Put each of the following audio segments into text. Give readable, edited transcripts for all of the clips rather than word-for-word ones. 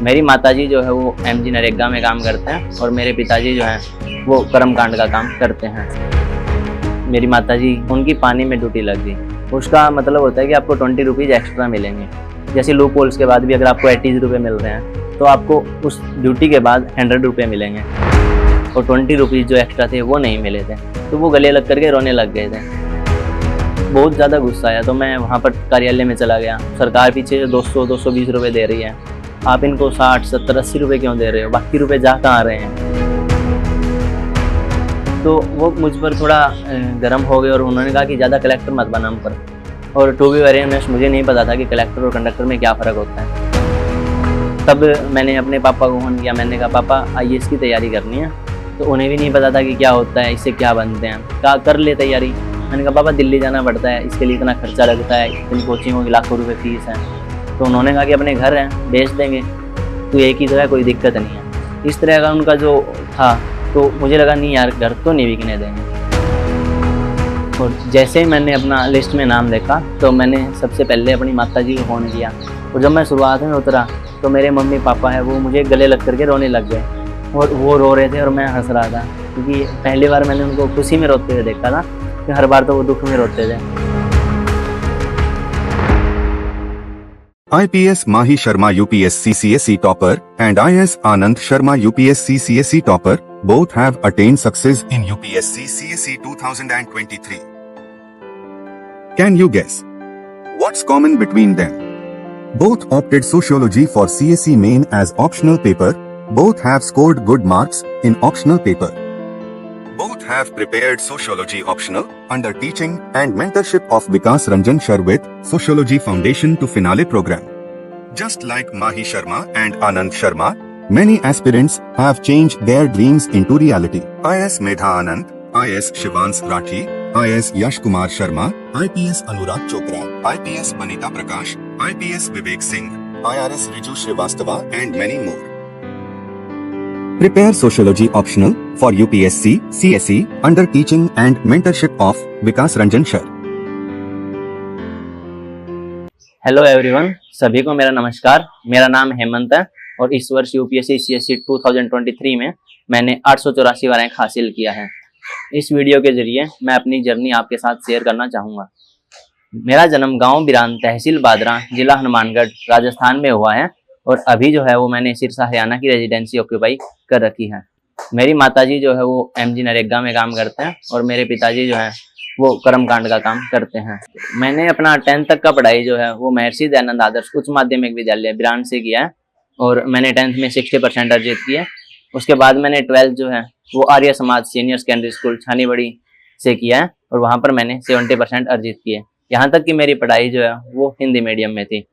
मेरी माताजी जो है वो एमजी नरेगा में काम करते हैं और मेरे पिताजी जो हैं वो कर्मकांड का काम करते हैं। मेरी माताजी उनकी पानी में ड्यूटी लग गई। उसका मतलब होता है कि आपको 20 रुपीज़ एक्स्ट्रा मिलेंगे। जैसे लूप होल्स के बाद भी अगर आपको 80 रुपये मिल रहे हैं तो आपको उस ड्यूटी के बाद 100 रुपये मिलेंगे और 20 रुपीज़ जो एक्स्ट्रा थे वो नहीं मिले थे। तो वो गले लग करके रोने लग गए थे। बहुत ज़्यादा गुस्सा आया तो मैं वहाँ पर कार्यालय में चला गया। सरकार पीछे 200-220 रुपये दे रही है, आप इनको 60, 70, 80 रुपये क्यों दे रहे हो? बाकी रुपये जा कहाँ रहे हैं? तो वो मुझ पर थोड़ा गर्म हो गए और उन्होंने कहा कि ज़्यादा कलेक्टर मत बना हम पर। और टू बी वेरी ऑनेस्ट मुझे नहीं पता था कि कलेक्टर और कंडक्टर में क्या फ़र्क होता है। तब मैंने अपने पापा को फ़ोन किया। मैंने कहा पापा IAS की तैयारी करनी है। तो उन्हें भी नहीं पता था कि क्या होता है, इससे क्या बनते हैं। कहा कर ले तैयारी। मैंने कहा पापा दिल्ली जाना पड़ता है, इसके लिए इतना खर्चा लगता है, इतनी कोचिंगों की लाखों रुपए फीस है। तो उन्होंने कहा कि अपने घर हैं बेच देंगे, तो एक ही जगह कोई दिक्कत नहीं है। इस तरह का उनका जो था। तो मुझे लगा नहीं यार घर तो नहीं बिकने देंगे। और जैसे ही मैंने अपना लिस्ट में नाम देखा तो मैंने सबसे पहले अपनी माताजी को फ़ोन किया। और जब मैं शुरुआत में उतरा तो मेरे मम्मी पापा है वो मुझे गले लग करके रोने लग गए और वो रो रहे थे और मैं हंस रहा था, क्योंकि पहली बार मैंने उनको खुशी में रोते हुए देखा था कि हर बार तो वो दुख में रोते थे। IPS Mahi Sharma UPSC CSE topper and IS Anand Sharma UPSC CSE topper both have attained success in UPSC CSE 2023. Can you guess what's common between them? Both opted sociology for CSE main as optional paper. Both have scored good marks in optional paper. Both have prepared sociology optional under teaching and mentorship of Vikas Ranjan Shar with Sociology Foundation to Finale program. Just like Mahi Sharma and Anand Sharma, many aspirants have changed their dreams into reality. IS Medha Anand, IS Shivans Rathi, IS Yash Kumar Sharma, IPS Anurag Chopra, IPS Vanita Prakash, IPS Vivek Singh, IRS Riju Srivastava and many more. Prepare Sociology optional for UPSC CSE under teaching and mentorship of Vikas Ranjan Shar. Hello everyone, सभी को मेरा नमस्कार। मेरा नाम हेमंत है और इस वर्ष UPSC CSE 2023 में मैंने 884वां रैंक हासिल किया है। इस वीडियो के जरिए मैं अपनी जर्नी आपके साथ शेयर करना चाहूँगा। मेरा जन्म गांव बिरान, तहसील बादरा, जिला हनुमानगढ़, राजस्थान में हुआ है और अभी जो है वो मैंने सिरसा हरियाणा की रेजिडेंसी ऑक्यूपाई कर रखी है। मेरी माताजी जो है वो MG नरेगा में काम करते हैं और मेरे पिताजी जो हैं वो कर्मकांड का काम करते हैं। मैंने अपना 10th तक का पढ़ाई जो है वो महर्षि दयानंद आदर्श उच्च माध्यमिक विद्यालय बिरान से किया है और मैंने 10th में 60% अर्जित किए। उसके बाद मैंने 12th जो है वो Arya Samaj senior secondary school Chhanibari से किया है और वहाँ पर मैंने 70% अर्जित किए। यहाँ तक कि मेरी पढ़ाई जो है वो हिंदी मीडियम में थी।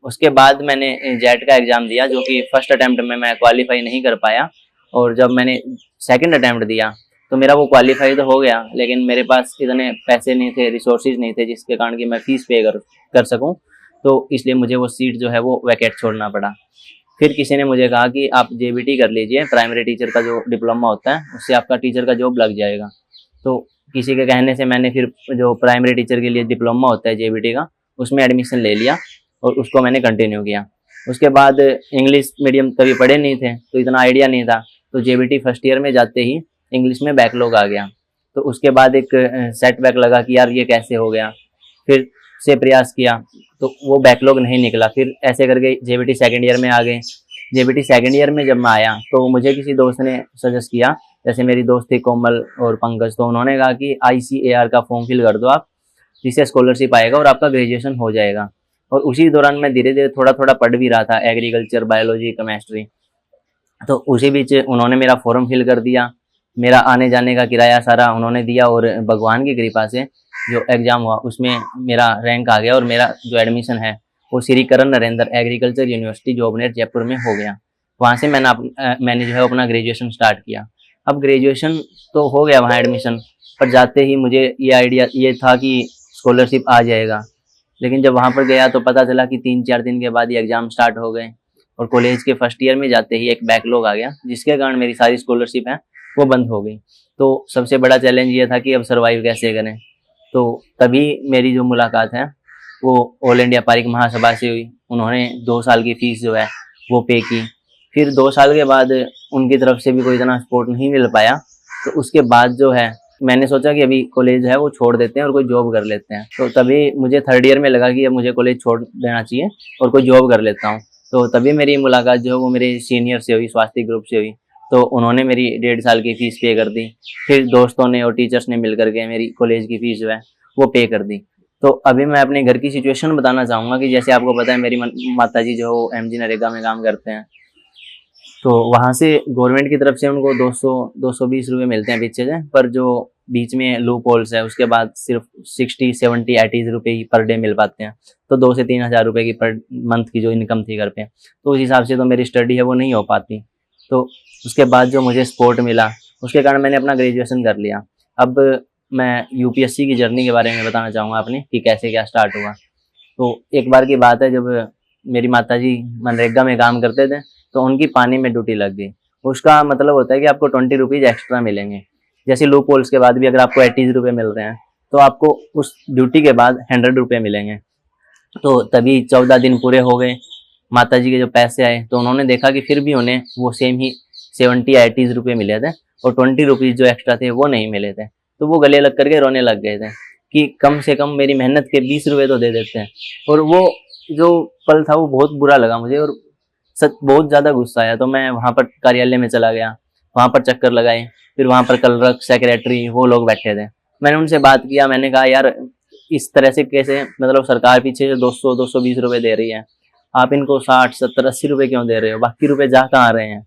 उसके बाद मैंने जेट का एग्ज़ाम दिया जो कि फर्स्ट अटैम्प्ट में मैं क्वालिफाई नहीं कर पाया और जब मैंने सेकंड अटैम्प्ट दिया तो मेरा वो क्वालिफाई तो हो गया, लेकिन मेरे पास इतने पैसे नहीं थे, रिसोर्सेज नहीं थे जिसके कारण कि मैं फ़ीस पे कर सकूं। तो इसलिए मुझे वो सीट जो है वो वैकेट छोड़ना पड़ा। फिर किसी ने मुझे कहा कि आप JBT कर लीजिए, प्राइमरी टीचर का जो डिप्लोमा होता है उससे आपका टीचर का जॉब लग जाएगा। तो किसी के कहने से मैंने फिर जो प्राइमरी टीचर के लिए डिप्लोमा होता है JBT का उसमें एडमिशन ले लिया और उसको मैंने कंटिन्यू किया। उसके बाद इंग्लिश मीडियम कभी पढ़े नहीं थे तो इतना आइडिया नहीं था, तो JBT फर्स्ट ईयर में जाते ही इंग्लिश में बैकलॉग आ गया। तो उसके बाद एक सेटबैक लगा कि यार ये कैसे हो गया। फिर से प्रयास किया तो वो बैकलॉग नहीं निकला। फिर ऐसे करके JBT सेकेंड ईयर में आ गए। JBT सेकेंड ईयर में जब मैं आया तो मुझे किसी दोस्त ने सजेस्ट किया, जैसे मेरी दोस्त थी कोमल और पंकज, तो उन्होंने कहा कि ICAR का फॉर्म फिल कर दो आप, जिससे स्कॉलरशिप आएगा और आपका ग्रेजुएशन हो जाएगा। और उसी दौरान मैं धीरे धीरे थोड़ा थोड़ा पढ़ भी रहा था, एग्रीकल्चर, बायोलॉजी, केमिस्ट्री। तो उसी बीच उन्होंने मेरा फॉर्म फिल कर दिया। मेरा आने जाने का किराया सारा उन्होंने दिया और भगवान की कृपा से जो एग्ज़ाम हुआ उसमें मेरा रैंक आ गया और मेरा जो एडमिशन है वो श्री करण नरेंद्र एग्रीकल्चर यूनिवर्सिटी जॉबनेट जयपुर में हो गया। वहाँ से मैंने जो है अपना ग्रेजुएशन स्टार्ट किया। अब ग्रेजुएशन तो हो गया वहाँ एडमिशन, पर जाते ही मुझे ये आइडिया ये था कि स्कॉलरशिप आ जाएगा, लेकिन जब वहाँ पर गया तो पता चला कि 3-4 दिन के बाद ही एग्ज़ाम स्टार्ट हो गए और कॉलेज के फर्स्ट ईयर में जाते ही एक बैकलॉग आ गया, जिसके कारण मेरी सारी स्कॉलरशिप है वो बंद हो गई। तो सबसे बड़ा चैलेंज ये था कि अब सर्वाइव कैसे करें। तो तभी मेरी जो मुलाकात है वो ऑल इंडिया पारिक महासभा से हुई। उन्होंने 2 साल की फ़ीस जो है वो पे की। फिर 2 साल के बाद उनकी तरफ से भी कोई इतना सपोर्ट नहीं मिल पाया, तो उसके बाद जो है मैंने सोचा कि अभी कॉलेज है वो छोड़ देते हैं और कोई जॉब कर लेते हैं। तो तभी मुझे 3rd ईयर में लगा कि अब मुझे कॉलेज छोड़ देना चाहिए और कोई जॉब कर लेता हूँ। तो तभी मेरी मुलाकात जो है वो मेरे सीनियर से हुई, स्वास्थ्य ग्रुप से हुई। तो उन्होंने मेरी 1.5 साल की फीस पे कर दी। फिर दोस्तों ने और टीचर्स ने मिल करके मेरी कॉलेज की फीस जो है वो पे कर दी। तो अभी मैं अपने घर की सिचुएशन बताना चाहूँगा कि जैसे आपको पता है मेरी माताजी जो है वो MG नरेगा में काम करते हैं। तो वहाँ से गवर्नमेंट की तरफ से उनको 220 रुपये मिलते हैं पीछे से, पर जो बीच में लूप होल्स है उसके बाद सिर्फ 60, 70, 80 रुपये ही पर डे मिल पाते हैं। तो 2 से 3 हज़ार रुपये की पर मंथ की जो इनकम थी घर पे, तो उस हिसाब से तो मेरी स्टडी है वो नहीं हो पाती। तो उसके बाद जो मुझे सपोर्ट मिला उसके कारण मैंने अपना ग्रेजुएशन कर लिया। अब मैं UPSC की जर्नी के बारे में बताना चाहूँगा अपनी कि कैसे क्या स्टार्ट हुआ। तो एक बार की बात है जब मेरी माताजी मनरेगा में काम करते थे, तो उनकी पानी में ड्यूटी लग गई। उसका मतलब होता है कि आपको 20 रुपीज़ एक्स्ट्रा मिलेंगे। जैसे लूप होल्स के बाद भी अगर आपको 80 रुपये मिल रहे हैं, तो आपको उस ड्यूटी के बाद 100 रुपये मिलेंगे। तो तभी 14 दिन पूरे हो गए, माताजी के जो पैसे आए तो उन्होंने देखा कि फिर भी उन्हें वो सेम ही 70 या 80 रुपये मिले थे और 20 रुपीज़ जो एक्स्ट्रा थे वो नहीं मिले थे। तो वो गले लग करके रोने लग गए थे कि कम से कम मेरी मेहनत के 20 रुपये तो दे देते हैं। और वो जो पल था वो बहुत बुरा लगा मुझे और बहुत ज़्यादा गुस्सा आया। तो मैं वहाँ पर कार्यालय में चला गया, वहाँ पर चक्कर लगाए। फिर वहाँ पर क्लर्क, सेक्रेटरी वो लोग बैठे थे। मैंने उनसे बात किया, मैंने कहा यार इस तरह से कैसे, मतलब सरकार पीछे 220 रुपये दे रही है, आप इनको 60, 70, 80 रुपये क्यों दे रहे हो, बाकी रुपये जा कहाँ रहे हैं।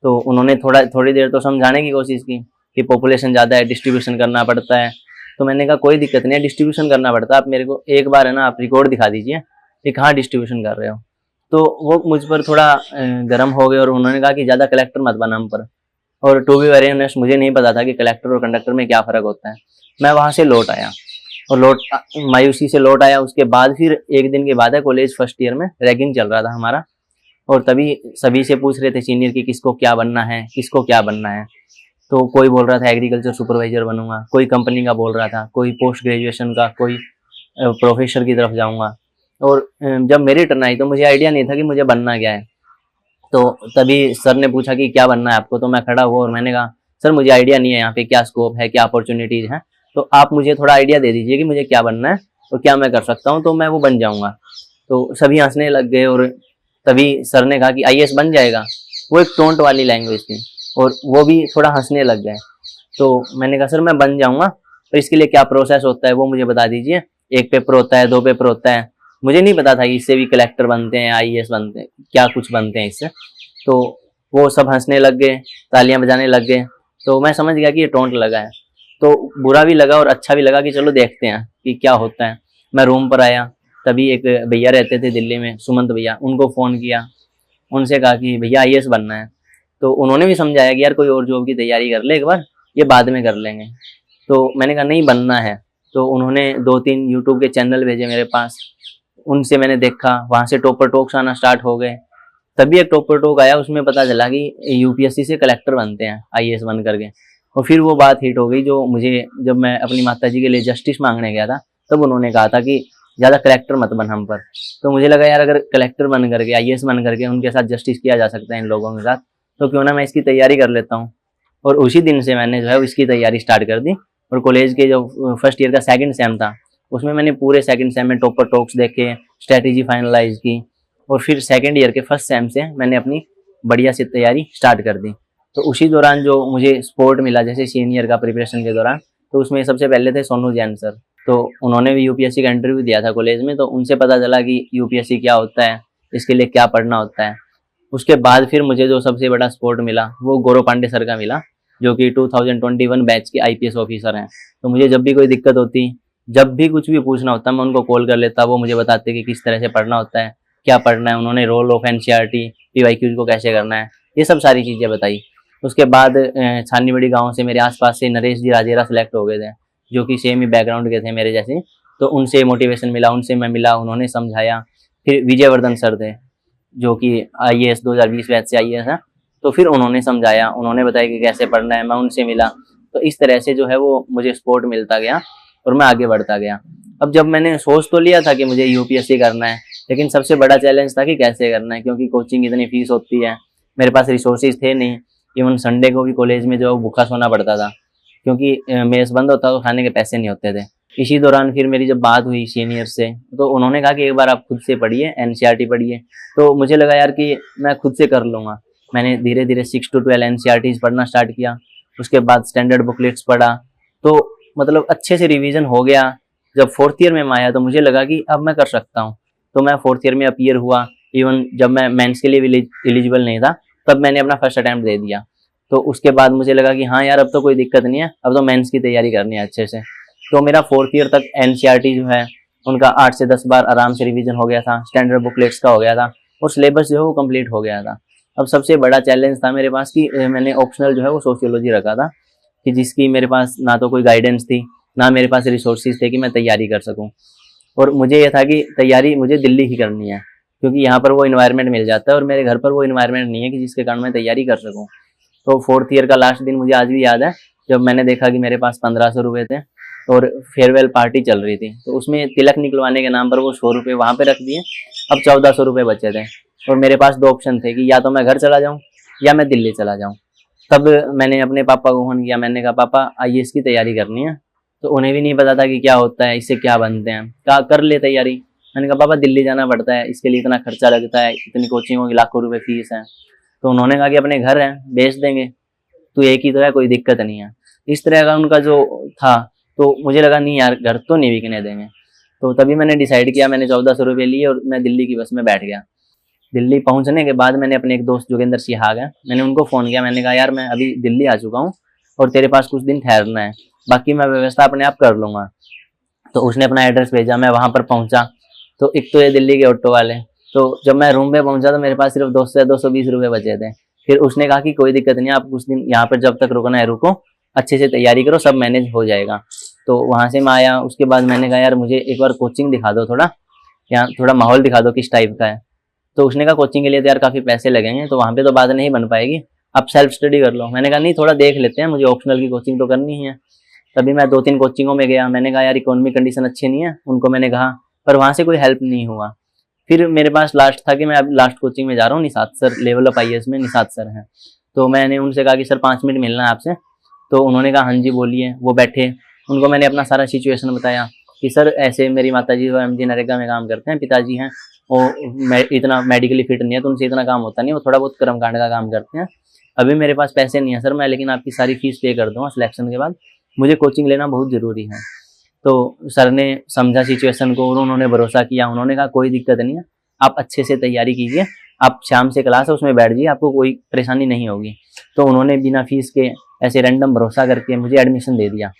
तो उन्होंने थोड़ी देर तो समझाने की कोशिश की कि पॉपुलेशन ज़्यादा है, डिस्ट्रीब्यूशन करना पड़ता है। तो मैंने कहा कोई दिक्कत नहीं है, डिस्ट्रीब्यूशन करना पड़ता है, आप मेरे को एक बार है ना आप रिकॉर्ड दिखा दीजिए कि कहाँ डिस्ट्रीब्यूशन कर रहे हो। तो वो मुझ पर थोड़ा गर्म हो गए और उन्होंने कहा कि ज़्यादा कलेक्टर मत बना हम पर। और टू बी वेरी ऑनेस्ट मुझे नहीं पता था कि कलेक्टर और कंडक्टर में क्या फ़र्क होता है। मैं वहाँ से लौट आया और मायूसी से लौट आया। उसके बाद फिर एक दिन के बाद है कॉलेज फर्स्ट ईयर में रैगिंग चल रहा था हमारा, और तभी सभी से पूछ रहे थे सीनियर की किसको क्या बनना है, किसको क्या बनना है। तो कोई बोल रहा था एग्रीकल्चर सुपरवाइजर बनूंगा, कोई कंपनी का बोल रहा था, कोई पोस्ट ग्रेजुएशन का, कोई प्रोफेसर की तरफ जाऊंगा। और जब मेरी टर्न आई तो मुझे आइडिया नहीं था कि मुझे बनना क्या है। तो तभी सर ने पूछा कि क्या बनना है आपको, तो मैं खड़ा हुआ और मैंने कहा सर मुझे आइडिया नहीं है यहाँ पे क्या स्कोप है, क्या अपॉर्चुनिटीज़ हैं, तो आप मुझे थोड़ा आइडिया दे दीजिए कि मुझे क्या बनना है और क्या मैं कर सकता हूँ, तो मैं वो बन जाऊँगा। तो सभी हंसने लग गए और तभी सर ने कहा कि IAS बन जाएगा। वो एक टोंट वाली लैंग्वेज थी और वो भी थोड़ा हंसने लग गए। तो मैंने कहा सर मैं बन जाऊँगा, पर इसके लिए क्या प्रोसेस होता है वो मुझे बता दीजिए। 1 पेपर होता है, 2 पेपर होता है, मुझे नहीं पता था कि इससे भी कलेक्टर बनते हैं, IAS बनते हैं, क्या कुछ बनते हैं इससे। तो वो सब हंसने लग गए, तालियां बजाने लग गए। तो मैं समझ गया कि ये टोंट लगा है। तो बुरा भी लगा और अच्छा भी लगा कि चलो देखते हैं कि क्या होता है। मैं रूम पर आया, तभी एक भैया रहते थे दिल्ली में, सुमंत भैया, उनको फ़ोन किया, उनसे कहा कि भैया IAS बनना है। तो उन्होंने भी समझाया कि यार कोई और जॉब की तैयारी कर ले एक बार, ये बाद में कर लेंगे। तो मैंने कहा नहीं बनना है। तो उन्होंने 2-3 यूट्यूब के चैनल भेजे मेरे पास, उनसे मैंने देखा, वहाँ से टॉपर टॉक्स आना स्टार्ट हो गए। तभी एक टॉपर टॉक आया, उसमें पता चला कि UPSC से कलेक्टर बनते हैं IAS बन करके। और फिर वो बात हिट हो गई जो मुझे, जब मैं अपनी माताजी के लिए जस्टिस मांगने गया था तब उन्होंने कहा था कि ज़्यादा कलेक्टर मत बन हम पर। तो मुझे लगा यार अगर कलेक्टर बन करके, IAS बन करके उनके साथ जस्टिस किया जा सकता है इन लोगों के साथ, तो क्यों ना मैं इसकी तैयारी कर लेता हूँ। और उसी दिन से मैंने जो है इसकी तैयारी स्टार्ट कर दी। और कॉलेज के जो फर्स्ट ईयर का 2nd सेम था उसमें मैंने पूरे 2nd सेम में टॉपर टॉक्स देखे, स्ट्रेटेजी फाइनलाइज की, और फिर 2nd ईयर के फर्स्ट सेम से मैंने अपनी बढ़िया से तैयारी स्टार्ट कर दी। तो उसी दौरान जो मुझे सपोर्ट मिला जैसे सीनियर का प्रिपरेशन के दौरान, तो उसमें सबसे पहले थे सोनू जैन सर। तो उन्होंने भी UPSC का इंटरव्यू दिया था कॉलेज में, तो उनसे पता चला कि UPSC क्या होता है, इसके लिए क्या पढ़ना होता है। उसके बाद फिर मुझे जो सबसे बड़ा सपोर्ट मिला वो गौरव पांडे सर का मिला, जो कि 2021 बैच के IPS ऑफिसर हैं। तो मुझे जब भी कोई दिक्कत होती, जब भी कुछ भी पूछना होता, मैं उनको कॉल कर लेता, वो मुझे बताते कि किस तरह से पढ़ना होता है, क्या पढ़ना है। उन्होंने रोल ऑफ NCERT, PYQs को कैसे करना है, ये सब सारी चीज़ें बताई। उसके बाद छानीबड़ी गांव से मेरे आसपास से नरेश जी राजेरा सेलेक्ट हो गए थे, जो कि सेम ही बैकग्राउंड के थे मेरे जैसे। तो उनसे मोटिवेशन मिला, उनसे मैं मिला, उन्होंने समझाया। फिर विजयवर्धन सर थे जो कि IAS 2020 बैच से IAS है, तो फिर उन्होंने समझाया, उन्होंने बताया कि कैसे पढ़ना है, मैं उनसे मिला। तो इस तरह से जो है वो मुझे सपोर्ट मिलता गया और मैं आगे बढ़ता गया। अब जब मैंने सोच तो लिया था कि मुझे UPSC करना है, लेकिन सबसे बड़ा चैलेंज था कि कैसे करना है, क्योंकि कोचिंग इतनी फीस होती है, मेरे पास रिसोर्सेज थे नहीं। इवन संडे को भी कॉलेज में जो भूखा सोना पड़ता था, क्योंकि मेस बंद होता तो खाने के पैसे नहीं होते थे। इसी दौरान फिर मेरी जब बात हुई सीनियर से, तो उन्होंने कहा कि एक बार आप खुद से पढ़िए, एनसीईआरटी पढ़िए। तो मुझे लगा यार कि मैं खुद से कर लूँगा। मैंने धीरे धीरे 6 to 12 एनसीईआरटीज पढ़ना स्टार्ट किया। उसके बाद स्टैंडर्ड बुकलेट्स पढ़ा, तो मतलब अच्छे से रिवीजन हो गया। जब 4th ईयर में मैं आया तो मुझे लगा कि अब मैं कर सकता हूँ। तो मैं 4th ईयर में अपीयर हुआ। इवन जब मैं मेंस के लिए भी एलिजिबल नहीं था, तब मैंने अपना फर्स्ट अटेम्प्ट दे दिया। तो उसके बाद मुझे लगा कि हाँ यार, अब तो कोई दिक्कत नहीं है, अब तो मेंस की तैयारी करनी है अच्छे से। तो मेरा 4th ईयर तक एनसीईआरटी जो है उनका 8 से 10 बार आराम से रिवीजन हो गया था, स्टैंडर्ड बुकलेट्स का हो गया था, और सिलेबस जो है वो कंप्लीट हो गया था। अब सबसे बड़ा चैलेंज था मेरे पास कि मैंने ऑप्शनल जो है वो सोशियोलॉजी रखा था, कि जिसकी मेरे पास ना तो कोई गाइडेंस थी, ना मेरे पास रिसोर्सेज थे कि मैं तैयारी कर सकूं। और मुझे ये था कि तैयारी मुझे दिल्ली ही करनी है, क्योंकि यहाँ पर वो इन्वायरमेंट मिल जाता है और मेरे घर पर वो इन्वायरमेंट नहीं है कि जिसके कारण मैं तैयारी कर सकूँ। तो 4th ईयर का लास्ट दिन मुझे आज भी याद है, जब मैंने देखा कि मेरे पास 1500 रुपये थे और फेयरवेल पार्टी चल रही थी, तो उसमें तिलक निकलवाने के नाम पर वो 100 रुपये वहाँ पे रख दिए। अब 1400 रुपये बचे थे, और मेरे पास 2 ऑप्शन थे कि या तो मैं घर चला जाऊँ या मैं दिल्ली चला जाऊँ। तब मैंने अपने पापा को फोन किया, मैंने कहा पापा आईएएस की तैयारी करनी है। तो उन्हें भी नहीं पता था कि क्या होता है, इससे क्या बनते हैं। कहा कर ले तैयारी। मैंने कहा पापा दिल्ली जाना पड़ता है, इसके लिए इतना खर्चा लगता है, इतनी कोचिंगों की लाखों रुपए फीस है। तो उन्होंने कहा कि अपने घर है, बेच देंगे, तू एक ही तो है, कोई दिक्कत नहीं है। इस तरह का उनका जो था, तो मुझे लगा नहीं यार, घर तो नहीं बिकने देंगे। तो तभी मैंने डिसाइड किया, मैंने 1400 रुपये लिए और मैं दिल्ली की बस में बैठ गया। दिल्ली पहुंचने के बाद मैंने अपने एक दोस्त जोगिंदर सिहाग है, मैंने उनको फ़ोन किया। मैंने कहा यार मैं अभी दिल्ली आ चुका हूँ और तेरे पास कुछ दिन ठहरना है, बाकी मैं व्यवस्था अपने आप कर लूँगा। तो उसने अपना एड्रेस भेजा, मैं वहाँ पर पहुँचा। तो एक तो ये दिल्ली के ऑटो वाले, तो जब मैं रूम पे पहुँचा तो मेरे पास सिर्फ 220 रुपये बचे थे। फिर उसने कहा कि कोई दिक्कत नहीं है, आप कुछ दिन यहाँ पर जब तक रुकना है रुको, अच्छे से तैयारी करो, सब मैनेज हो जाएगा। तो वहाँ से मैं आया। उसके बाद मैंने कहा यार मुझे एक बार कोचिंग दिखा दो, थोड़ा यहाँ थोड़ा माहौल दिखा दो किस टाइप का है। तो उसने कहा कोचिंग के लिए तो यार काफ़ी पैसे लगेंगे, तो वहाँ पे तो बात नहीं बन पाएगी, आप सेल्फ स्टडी कर लो। मैंने कहा नहीं, थोड़ा देख लेते हैं, मुझे ऑप्शनल की कोचिंग तो करनी ही है। तभी मैं 2-3 कोचिंगों में गया। मैंने कहा यार इकोनॉमिक कंडीशन अच्छी नहीं है, उनको मैंने कहा, पर वहाँ से कोई हेल्प नहीं हुआ। फिर मेरे पास लास्ट था कि मैं अब लास्ट कोचिंग में जा रहा हूँ, Nishad sir, level up IAS में निषाद सर हैं। तो मैंने उनसे कहा कि सर 5 मिनट मिलना है आपसे। तो उन्होंने कहा हाँ जी बोलिए। वो बैठे, उनको मैंने अपना सारा सिचुएशन बताया कि सर ऐसे मेरी माताजी वो एमजी नरेगा में काम करते हैं, पिताजी हैं वो इतना मेडिकली फिट नहीं है, तो उनसे इतना काम होता नहीं, वो थोड़ा बहुत कर्मकांड का काम करते हैं। अभी मेरे पास पैसे नहीं है सर, मैं लेकिन आपकी सारी फीस पे कर दूंगा सिलेक्शन के बाद, मुझे कोचिंग लेना बहुत ज़रूरी है। तो सर ने समझा सिचुएशन को और उन्होंने भरोसा किया। उन्होंने कहा कोई दिक्कत नहीं है, आप अच्छे से तैयारी कीजिए, आप शाम से क्लास है उसमें बैठ जाइए, आपको कोई परेशानी नहीं होगी। तो उन्होंने बिना फीस के ऐसे रैंडम भरोसा करके मुझे एडमिशन दे दिया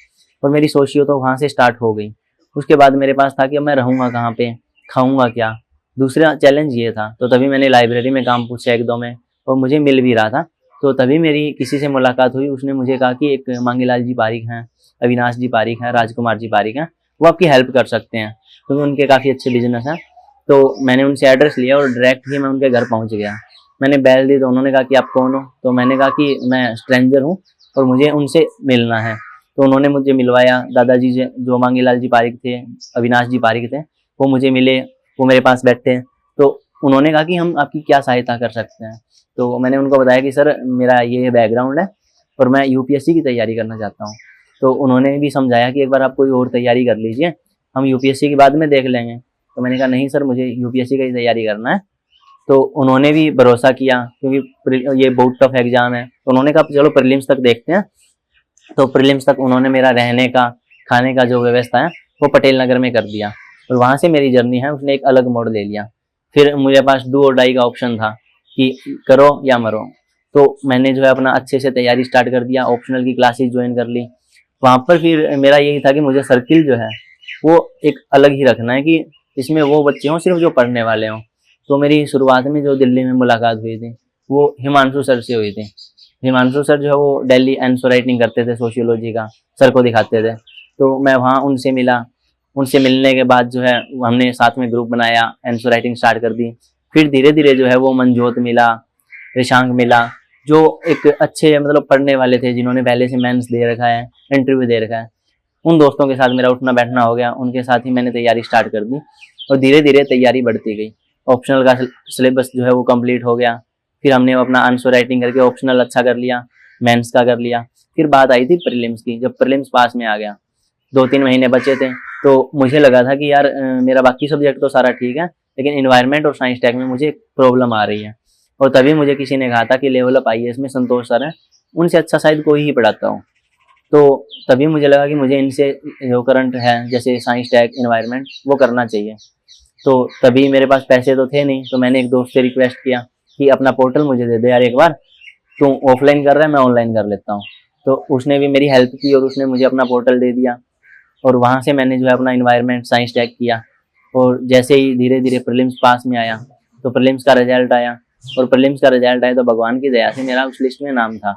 और मेरी सोचियो तो वहाँ से स्टार्ट हो गई। उसके बाद मेरे पास था कि अब मैं रहूँगा कहाँ पे, खाऊँगा क्या। दूसरा चैलेंज ये था। तो तभी मैंने लाइब्रेरी में काम पूछा 1-2 में, और मुझे मिल भी रहा था। तो तभी मेरी किसी से मुलाकात हुई, उसने मुझे कहा कि एक मांगीलाल जी पारिक हैं, अविनाश जी पारिक हैं, राजकुमार जी पारिक हैं, वो आपकी हेल्प कर सकते हैं, क्योंकि उनके काफ़ी अच्छे बिजनेस हैं। तो मैंने उनसे एड्रेस लिया और डायरेक्ट ही मैं उनके घर पहुंच गया। मैंने बैल दी तो उन्होंने कहा कि आप कौन हो। तो मैंने कहा कि मैं स्ट्रेंजर हूँ और मुझे उनसे मिलना है। तो उन्होंने मुझे मिलवाया। दादाजी जो मांगीलाल जी पारिक थे, अविनाश जी पारिक थे, वो मुझे मिले, वो मेरे पास बैठे। तो उन्होंने कहा कि हम आपकी क्या सहायता कर सकते हैं। तो मैंने उनको बताया कि सर मेरा ये बैकग्राउंड है और मैं यूपीएससी की तैयारी करना चाहता हूँ। तो उन्होंने भी समझाया कि एक बार आप कोई और तैयारी कर लीजिए, हम यूपीएससी के बाद में देख लेंगे। तो मैंने कहा नहीं सर, मुझे यूपीएससी का ही तैयारी करना है। तो उन्होंने भी भरोसा किया, क्योंकि ये बहुत टफ एग्जाम है। तो उन्होंने कहा चलो प्रीलिम्स तक देखते हैं। तो प्रीलिम्स तक उन्होंने मेरा रहने का, खाने का जो व्यवस्था है वो पटेल नगर में कर दिया, और वहाँ से मेरी जर्नी है उसने एक अलग मोड़ ले लिया। फिर मुझे पास डू और डाई का ऑप्शन था कि करो या मरो। तो मैंने जो है अपना अच्छे से तैयारी स्टार्ट कर दिया, ऑप्शनल की क्लासेस ज्वाइन कर ली। वहाँ पर फिर मेरा यही था कि मुझे सर्किल जो है वो एक अलग ही रखना है, कि इसमें वो बच्चे हों सिर्फ जो पढ़ने वाले हों। तो मेरी शुरुआत में जो दिल्ली में मुलाकात हुई थी वो हिमांशु सर से हुई थी। हिमांशु सर जो है वो दिल्ली एंसो राइटिंग करते थे, सोशियोलॉजी का सर को दिखाते थे। तो मैं वहाँ उनसे मिला। उनसे मिलने के बाद जो है हमने साथ में ग्रुप बनाया, एंसो राइटिंग स्टार्ट कर दी। फिर धीरे धीरे जो है वो मनजोत मिला, रिशांक मिला, जो एक अच्छे मतलब पढ़ने वाले थे, जिन्होंने पहले से मेंस दे रखा है, इंटरव्यू दे रखा है। उन दोस्तों के साथ मेरा उठना बैठना हो गया, उनके साथ ही मैंने तैयारी स्टार्ट कर दी। और धीरे धीरे तैयारी बढ़ती गई। ऑप्शनल का सिलेबस जो है वो कंप्लीट हो गया, फिर हमने अपना आंसर राइटिंग करके ऑप्शनल अच्छा कर लिया, मेंस का कर लिया। फिर बात आई थी प्रीलिम्स की। जब प्रीलिम्स पास में आ गया, 2-3 महीने बचे थे, तो मुझे लगा था कि यार मेरा बाकी सब्जेक्ट तो सारा ठीक है, लेकिन इन्वायरमेंट और साइंस टेक में मुझे प्रॉब्लम आ रही है। और तभी मुझे किसी ने कहा था कि लेवल अप IAS में संतोष सर है, उनसे अच्छा शायद कोई ही पढ़ाता हो। तो तभी मुझे लगा कि मुझे इनसे जो करंट है जैसे साइंस टेक इन्वायरमेंट वो करना चाहिए। तो तभी मेरे पास पैसे तो थे नहीं, तो मैंने एक दोस्त से रिक्वेस्ट किया कि अपना पोर्टल मुझे दे दे यार एक बार, तू ऑफलाइन कर रहा है मैं ऑनलाइन कर लेता हूँ। तो उसने भी मेरी हेल्प की और उसने मुझे अपना पोर्टल दे दिया, और वहाँ से मैंने जो है अपना इन्वायरमेंट साइंस टैग किया। और जैसे ही धीरे धीरे प्रीलिम्स पास में आया, तो प्रीलिम्स का रिजल्ट आया, और प्रीलिम्स का रिजल्ट आया तो भगवान की दया से मेरा उस लिस्ट में नाम था।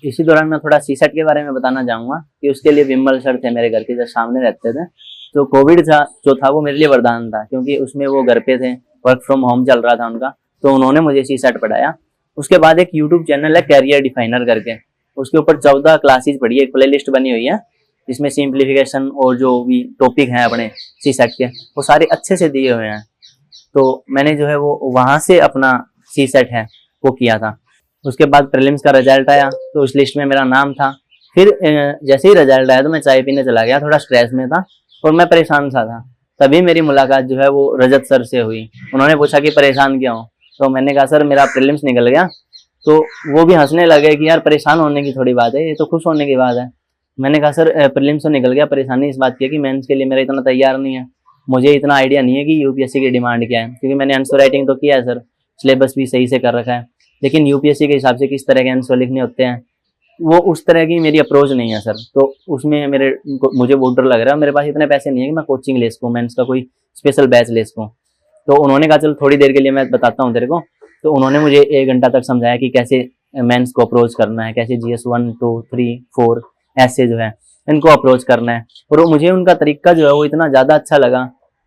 इसी दौरान मैं थोड़ा CSET के बारे में बताना चाहूँगा कि उसके लिए विमल सर थे मेरे घर के जब सामने रहते थे। तो कोविड जो था वो मेरे लिए वरदान था, क्योंकि उसमें वो घर पे थे, वर्क फ्रॉम होम चल रहा था उनका, तो उन्होंने मुझे CSET पढ़ाया। उसके बाद एक यूट्यूब चैनल है कैरियर डिफाइनर करके, उसके ऊपर 14 क्लासेज पढ़ी है, एक प्ले लिस्ट बनी हुई है जिसमें सिंप्लीफिकेशन और जो भी टॉपिक हैं अपने CSET के वो सारे अच्छे से दिए हुए हैं। तो मैंने जो है वो वहाँ से अपना CSET है वो किया था। उसके बाद प्रीलिम्स का रिजल्ट आया तो उस लिस्ट में मेरा नाम था। फिर जैसे ही रिजल्ट आया तो मैं चाय पीने चला गया, थोड़ा स्ट्रेस में था और मैं परेशान सा था। तभी मेरी मुलाकात जो है वो रजत सर से हुई। उन्होंने पूछा कि परेशान क्यों? तो मैंने कहा सर मेरा प्रीलिम्स निकल गया। तो वो भी हंसने लगे कि यार परेशान होने की थोड़ी बात है, ये तो खुश होने की बात है। मैंने कहा सर प्रीलिम्स तो निकल गया, परेशानी इस बात की है कि मेंस के लिए मेरा इतना तैयार नहीं है, मुझे इतना आइडिया नहीं है कि UPSC की डिमांड क्या है, क्योंकि मैंने आंसर राइटिंग तो किया है सर, सिलेबस भी सही से कर रखा है, लेकिन UPSC के हिसाब से किस तरह के आंसर लिखने होते हैं वो उस तरह की मेरी अप्रोच नहीं है सर। तो उसमें मुझे बहुत डर लग रहा है, मेरे पास इतने पैसे नहीं है कि मैं कोचिंग ले सकूँ, मेंस का कोई स्पेशल बैच ले सकूँ। तो उन्होंने कहा चल थोड़ी देर के लिए मैं बताता हूँ तेरे को। तो उन्होंने मुझे 1 घंटा तक समझाया कि कैसे मेंस को अप्रोच करना है, कैसे GS 1, 2, 3, 4 ऐसे जो है इनको अप्रोच करना है। और मुझे उनका तरीका जो है वो इतना ज़्यादा अच्छा लगा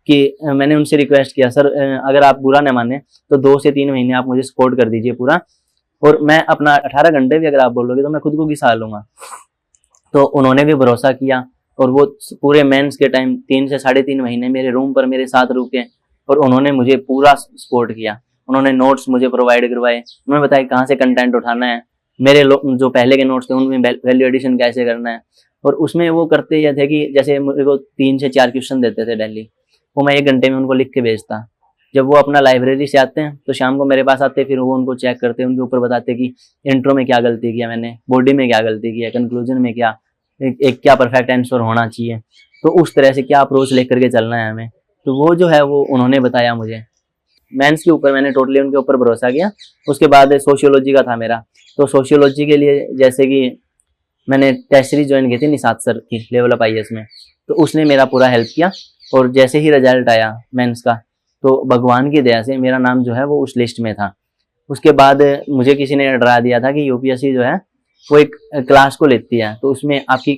कि मैंने उनसे रिक्वेस्ट किया सर अगर आप बुरा न माने तो 2 से 3 महीने आप मुझे सपोर्ट कर दीजिए पूरा, और मैं अपना 18 घंटे भी अगर आप बोलोगे तो मैं खुद को घिसा लूंगा। तो उन्होंने भी भरोसा किया और वो पूरे मेंस के टाइम 3 से 3.5 महीने मेरे रूम पर मेरे साथ रुके और उन्होंने मुझे पूरा सपोर्ट किया। उन्होंने नोट्स मुझे प्रोवाइड करवाए, उन्होंने बताया कहाँ से कंटेंट उठाना है, मेरे जो पहले के नोट्स थे उनमें वैल्यू एडिशन कैसे करना है। और उसमें वो करते ये थे कि जैसे मेरे को 3 से 4 क्वेश्चन देते थे डेली, वो मैं 1 घंटे में उनको लिख के भेजता। जब वो अपना लाइब्रेरी से आते हैं तो शाम को मेरे पास आते, फिर वो उनको चेक करते, उनके ऊपर बताते कि इंट्रो में क्या गलती किया मैंने, बॉडी में क्या गलती किया, कंक्लूजन में क्या एक क्या परफेक्ट आंसर होना चाहिए, तो उस तरह से क्या अप्रोच लेकर के चलना है हमें। तो वो जो है वो उन्होंने बताया मुझे। मेंस के ऊपर मैंने टोटली उनके ऊपर भरोसा किया। उसके बाद सोशियोलॉजी का था मेरा, तो सोशियोलॉजी के लिए जैसे कि मैंने टेस्ट सीरीज ज्वाइन की थी निषाद सर की लेवल अप IAS में, तो उसने मेरा पूरा हेल्प किया। और जैसे ही रिजल्ट आया मेंस का तो भगवान की दया से मेरा नाम जो है वो उस लिस्ट में था। उसके बाद मुझे किसी ने डरा दिया था कि UPSC जो है वो एक क्लास को लेती है, तो उसमें आपकी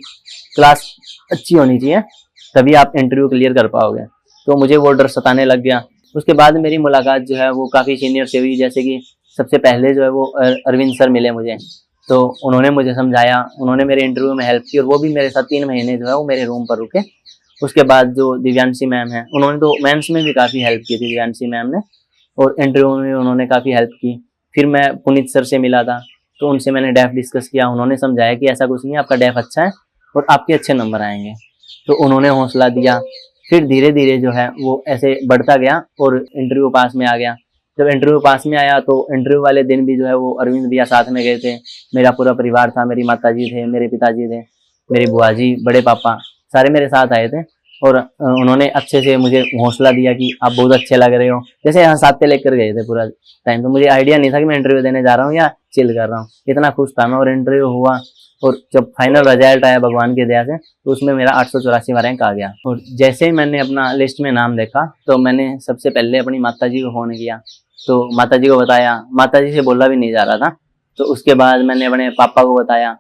क्लास अच्छी होनी चाहिए तभी आप इंटरव्यू क्लियर कर पाओगे। तो मुझे वो डर सताने लग गया। उसके बाद मेरी मुलाकात जो है वो काफ़ी सीनियर से हुई, जैसे कि सबसे पहले जो है वो अरविंद सर मिले मुझे, तो उन्होंने मुझे समझाया, उन्होंने मेरे इंटरव्यू में हेल्प की और वो भी मेरे साथ 3 महीने जो है वो मेरे रूम पर रुके। उसके बाद जो दिव्यांशी मैम है उन्होंने तो मेंस में भी काफ़ी हेल्प की थी दिव्यांशी मैम ने, और इंटरव्यू में उन्होंने काफ़ी हेल्प की। फिर मैं पुनीत सर से मिला था, तो उनसे मैंने डेफ डिस्कस किया। उन्होंने समझाया कि ऐसा कुछ नहीं है, आपका डेफ अच्छा है और आपके अच्छे नंबर आएंगे, तो उन्होंने हौसला दिया। फिर धीरे धीरे जो है वो ऐसे बढ़ता गया और इंटरव्यू पास में आ गया। जब इंटरव्यू पास में आया तो इंटरव्यू वाले दिन भी जो है वो अरविंद भैया साथ में गए थे, मेरा पूरा परिवार था, मेरी माताजी थे, मेरे पिताजी थे, मेरी बुआ जी, बड़े पापा सारे मेरे साथ आए थे। और उन्होंने अच्छे से मुझे हौसला दिया कि आप बहुत अच्छे लग रहे हो, जैसे हंसाते लेकर गए थे पूरा टाइम। तो मुझे आइडिया नहीं था कि मैं इंटरव्यू देने जा रहा हूँ या चिल कर रहा हूँ, इतना खुश था मैं। और इंटरव्यू हुआ और जब फाइनल रिजल्ट आया भगवान की दया से, तो उसमें मेरा 884वां रैंक आ गया। और जैसे ही मैंने अपना लिस्ट में नाम देखा तो मैंने सबसे पहले अपनी माताजी को फोन किया, तो माताजी को बताया। माताजी से बोला भी नहीं जा रहा था। तो उसके बाद मैंने अपने पापा को बताया।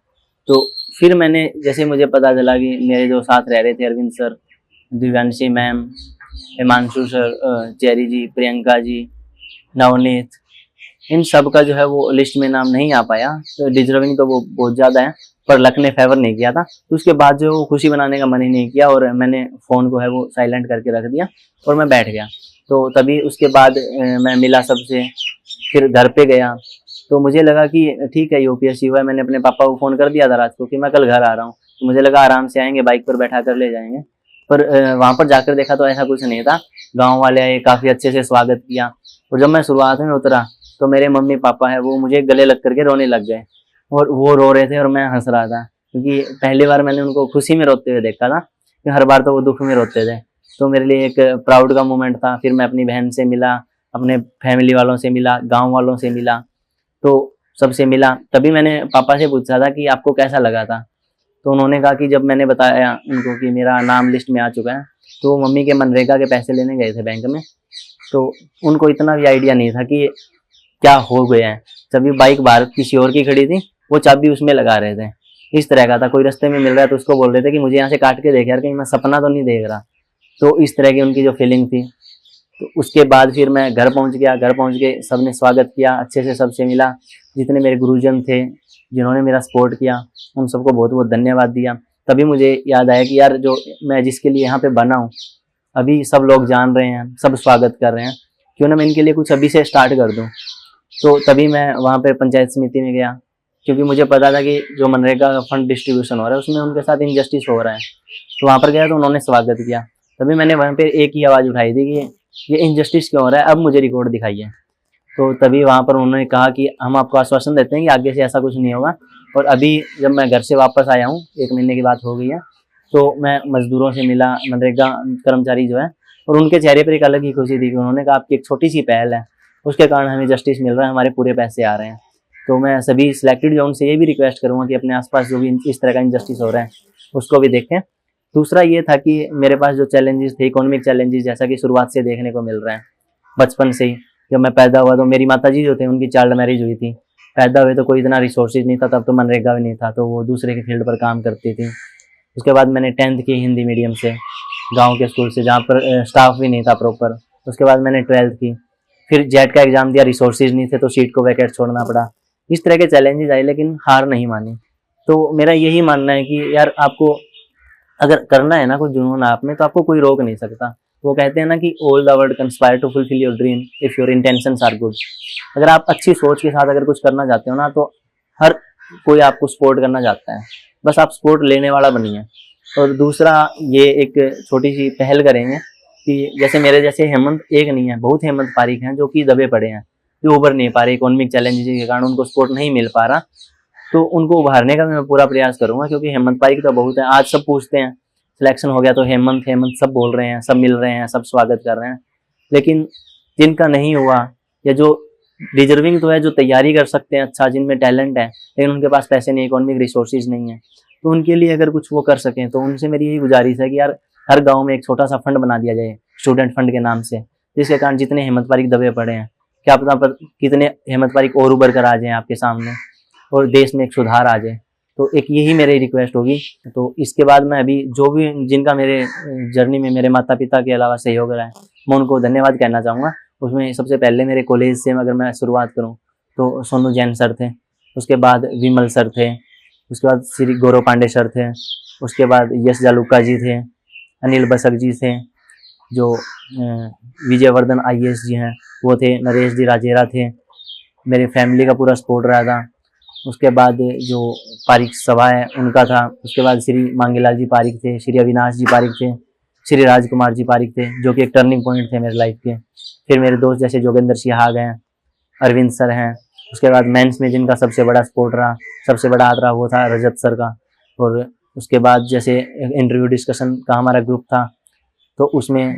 तो फिर मैंने जैसे मुझे पता चला कि मेरे जो साथ रह रहे थे Arvind sir, Divyanshi ma'am, Himanshu sir, Cherry ji, Priyanka ji, Navneet, इन सब का जो है वो लिस्ट में नाम नहीं आ पाया। तो डिजर्विंग तो वो बहुत ज़्यादा है, पर लक ने फेवर नहीं किया था। तो उसके बाद जो वो खुशी बनाने का मन ही नहीं किया और मैंने फ़ोन को है वो साइलेंट करके रख दिया और मैं बैठ गया। तो तभी उसके बाद मैं मिला सबसे, फिर घर पे गया तो मुझे लगा कि ठीक है यूपीएससी हुआ है। मैंने अपने पापा को फ़ोन कर दिया था रात को कि मैं कल घर आ रहा हूँ, तो मुझे लगा आराम से आएंगे, बाइक पर बैठा कर ले जाएंगे। पर वहाँ पर जाकर देखा तो ऐसा कुछ नहीं था। गांव वाले आए, काफ़ी अच्छे से स्वागत किया, और जब मैं शुरुआत में उतरा तो मेरे मम्मी पापा है वो मुझे गले लग करके रोने लग गए, और वो रो रहे थे और मैं हंस रहा था, क्योंकि पहली बार मैंने उनको खुशी में रोते हुए देखा था, कि हर बार तो वो दुख में रोते थे। तो मेरे लिए एक प्राउड का मोमेंट था। फिर मैं अपनी बहन से मिला, अपने फैमिली वालों से मिला, गांव वालों से मिला, तो सबसे मिला। तभी मैंने पापा से पूछा था कि आपको कैसा लगा था, तो उन्होंने कहा कि जब मैंने बताया उनको कि मेरा नाम लिस्ट में आ चुका है, तो मम्मी के मनरेगा के पैसे लेने गए थे बैंक में, तो उनको इतना भी आइडिया नहीं था कि क्या हो गया है। तभी बाइक बाहर किसी और की खड़ी थी, वो चाबी उसमें लगा रहे थे। इस तरह का था, कोई रास्ते में मिल रहा है तो उसको बोल रहे थे कि मुझे यहाँ से काट के देख यार, कहीं मैं सपना तो नहीं देख रहा। तो इस तरह की उनकी जो फीलिंग थी। तो उसके बाद फिर मैं घर पहुंच गया। घर पहुंच के सबने स्वागत किया, अच्छे से सबसे मिला। जितने मेरे गुरुजन थे जिन्होंने मेरा सपोर्ट किया, उन सबको बहुत बहुत धन्यवाद दिया। तभी मुझे याद आया कि यार जो मैं जिसके लिए यहाँ पे बना हूँ, अभी सब लोग जान रहे हैं, सब स्वागत कर रहे हैं, क्यों ना मैं इनके लिए कुछ अभी से स्टार्ट कर दूँ। तो तभी मैं वहाँ पे पंचायत समिति में गया, क्योंकि मुझे पता था कि जो मनरेगा का फंड डिस्ट्रीब्यूशन हो रहा है उसमें उनके साथ इनजस्टिस हो रहा है। तो वहाँ पर गया तो उन्होंने स्वागत किया। तभी मैंने वहाँ पे एक ही आवाज़ उठाई थी कि ये इनजस्टिस क्यों हो रहा है, अब मुझे रिकॉर्ड दिखाइए। तो तभी वहाँ पर उन्होंने कहा कि हम आपको आश्वासन देते हैं कि आगे से ऐसा कुछ नहीं होगा। और अभी जब मैं घर से वापस आया हूँ, 1 महीने की बात हो गई है, तो मैं मजदूरों से मिला, मनरेगा कर्मचारी जो है, और उनके चेहरे पर एक अलग ही खुशी थी कि उन्होंने कहा आपकी एक छोटी सी पहल है, उसके कारण हमें जस्टिस मिल रहा है, हमारे पूरे पैसे आ रहे हैं। तो मैं सभी सिलेक्टेड जोन से ये भी रिक्वेस्ट करूँगा कि अपने आसपास जो भी इस तरह का इनजस्टिस हो रहा है उसको भी देखें। दूसरा ये था कि मेरे पास जो चैलेंजेस थे, इकोनॉमिक चैलेंजेस, जैसा कि शुरुआत से देखने को मिल रहा है बचपन से ही। जब मैं पैदा हुआ तो मेरी माताजी जो थे उनकी चाइल्ड मैरिज हुई थी। पैदा हुए तो कोई इतना रिसोर्सेज नहीं था, तब तो मनरेगा भी नहीं था, तो वो दूसरे के फील्ड पर काम करती थी। उसके बाद मैंने 10th की हिंदी मीडियम से, गाँव के स्कूल से, जहाँ पर स्टाफ भी नहीं था प्रॉपर। उसके बाद मैंने 12th की, फिर जेट का एग्जाम दिया, रिसोर्सेज नहीं थे तो सीट को वैकेट छोड़ना पड़ा। इस तरह के चैलेंजेस आए, लेकिन हार नहीं मानी। तो मेरा यही मानना है कि यार आपको अगर करना है ना कुछ जुनून आप में, तो आपको कोई रोक नहीं सकता। वो कहते हैं ना कि all the world conspire to fulfil your dream if your intentions are good. अगर आप अच्छी सोच के साथ अगर कुछ करना चाहते हो ना, तो हर कोई आपको सपोर्ट करना चाहता है, बस आप सपोर्ट लेने वाला बनिए। और दूसरा ये एक छोटी सी पहल करेंगे कि जैसे मेरे जैसे हेमंत एक नहीं है, बहुत हेमंत पारिक हैं जो कि दबे पड़े हैं, जो उभर नहीं पा रहे, इकोनॉमिक चैलेंजेस के कारण उनको सपोर्ट नहीं मिल पा रहा। तो उनको उभारने का मैं पूरा प्रयास करूंगा, क्योंकि हेमंत पारिक तो बहुत है। आज सब पूछते हैं सिलेक्शन हो गया तो हेमंत हेमंत सब बोल रहे हैं, सब मिल रहे हैं, सब स्वागत कर रहे हैं, लेकिन जिनका नहीं हुआ, या जो डिजर्विंग तो है, जो तैयारी कर सकते हैं अच्छा, जिनमें टैलेंट है, लेकिन उनके पास पैसे नहीं, इकोनॉमिक रिसोर्सेज नहीं है, तो उनके लिए अगर कुछ वो कर सकें, तो उनसे मेरी यही गुजारिश है कि यार हर गाँव में एक छोटा सा फंड बना दिया जाए, स्टूडेंट फंड के नाम से, जिसके कारण जितने हेमंत पारिक दबे पड़े हैं, क्या पता पर कितने हेमंत पारिक और उभर कर आ जाए आपके सामने, और देश में एक सुधार आ जाए। तो एक यही मेरी रिक्वेस्ट होगी। तो इसके बाद मैं अभी जो भी जिनका मेरे जर्नी में मेरे माता पिता के अलावा सहयोग रहा है, मैं उनको धन्यवाद कहना चाहूँगा। उसमें सबसे पहले मेरे कॉलेज से अगर मैं शुरुआत करूँ तो सोनू जैन सर थे, उसके बाद विमल सर थे, उसके बाद श्री गौरव पांडे सर थे, उसके बाद यश जालूका जी थे, अनिल बसक जी थे, जो विजयवर्धन IAS जी हैं वो थे, नरेश जी राजेरा थे, मेरी फैमिली का पूरा सपोर्ट रहा था। उसके बाद जो पारिक सभा है उनका था, उसके बाद श्री मांगीलाल जी पारिक थे, श्री अविनाश जी पारिक थे, श्री राजकुमार जी पारिक थे, जो कि एक टर्निंग पॉइंट थे मेरे लाइफ के। फिर मेरे दोस्त जैसे जोगेंद्र सिहाग हैं, अरविंद सर हैं। उसके बाद मेंस में जिनका सबसे बड़ा सपोर्ट रहा, सबसे बड़ा हाथ रहा, वो था रजत सर का। और उसके बाद जैसे इंटरव्यू डिस्कशन का हमारा ग्रुप था, तो उसमें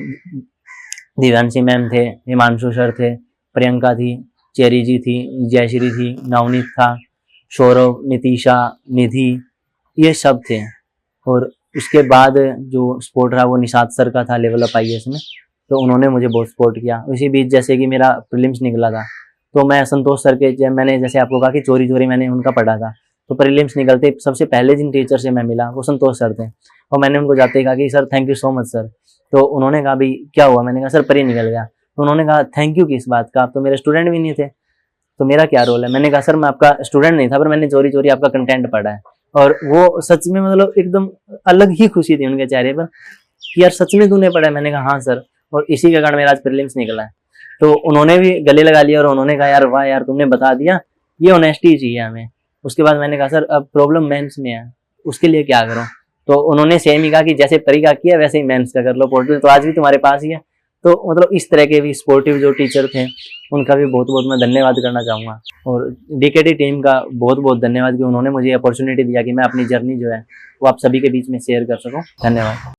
दिव्यांशी मैम थे, हिमांशु सर थे, प्रियंका थी, चेरी जी थी, जयश्री थी, नवनीत था, सौरभ, नितिशा, निधि, ये सब थे। और उसके बाद जो सपोर्ट रहा वो निषाद सर का था लेवल अप IAS में, तो उन्होंने मुझे बहुत सपोर्ट किया। उसी बीच जैसे कि मेरा प्रीलिम्स निकला था, तो मैं संतोष सर के, मैंने जैसे आपको कहा कि चोरी चोरी मैंने उनका पढ़ा था, तो प्रीलिम्स निकलते सबसे पहले जिन टीचर से मैं मिला वो संतोष सर थे, और मैंने उनको जाते ही कहा कि sir thank you so much sir. तो उन्होंने कहा भाई क्या हुआ, मैंने कहा सर प्री निकल गया। तो उन्होंने कहा थैंक यू किस बात का, आप तो मेरे स्टूडेंट भी नहीं थे, तो मेरा क्या रोल है। मैंने कहा सर मैं आपका स्टूडेंट नहीं था, पर मैंने चोरी चोरी आपका कंटेंट पढ़ा है। और वो सच में मतलब एकदम अलग ही खुशी थी उनके चेहरे पर कि यार सच में तूने पढ़ा है। मैंने कहा हाँ सर। और इसी के कारण मेरा आज प्रीलिम्स निकला है। तो उन्होंने भी गले लगा लिया और उन्होंने कहा यार वाह यार तुमने बता दिया, ये ऑनेस्टी चाहिए हमें। उसके बाद मैंने कहा सर अब प्रॉब्लम मेंस में है, उसके लिए क्या करूं? तो उन्होंने सेम ही कहा कि जैसे परी का किया वैसे ही मेंस का कर लो, पोर्टल तो आज भी तुम्हारे पास ही है। तो मतलब इस तरह के भी सपोर्टिव जो टीचर थे उनका भी बहुत बहुत मैं धन्यवाद करना चाहूँगा। और डीकेटी टीम का बहुत बहुत धन्यवाद कि उन्होंने मुझे अपॉर्चुनिटी दिया कि मैं अपनी जर्नी जो है वो आप सभी के बीच में शेयर कर सकूँ। धन्यवाद।